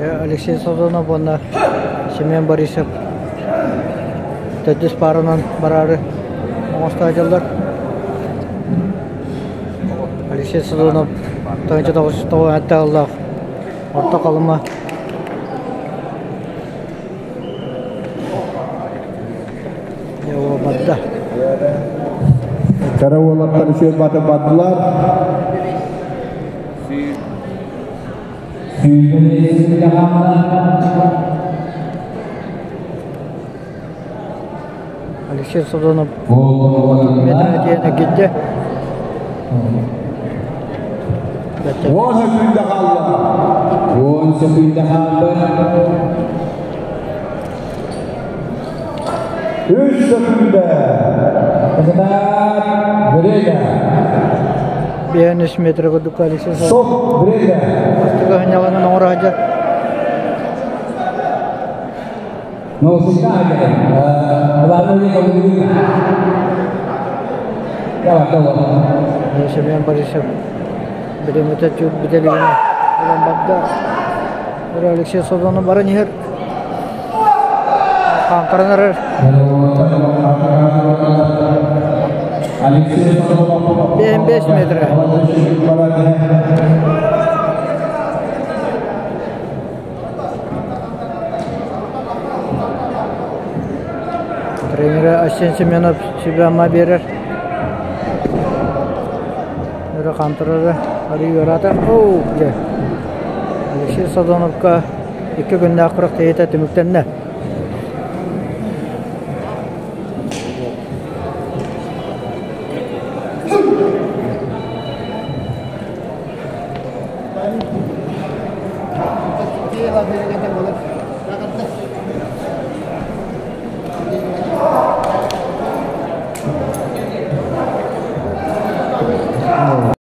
Алексей Сазонов, онна Семен Борисов. Төдіс парынан барары оңысты ажалдар. Алексей Сазонов таңыншы тоғы әтті аллақ. Орта қалыма. Бадда. Караулаттар үшер баты баддылар. Алексей Сазонов метріне дейіне кетті. Он секунда қалды. 3 секунда. Время. 5 метр көдік Алексей Сазонов. Стоп, время. Астығы ғыняланын оңыр ажа. No, sudah aja. Lalu ini kamu dulu. Ya, Семен Борисов. Білем өтет жүр бітелігіне. Одан бадда. Бір Алексей Сазонов бары нехер. Қаңқырынырыр. 5 метр. Тренері Асен Семенов Сибама берер. Үрі қамтырыры. Арый өраты. Алексей Сазоновқа 2 күнді ақырық тейеті түміктенді.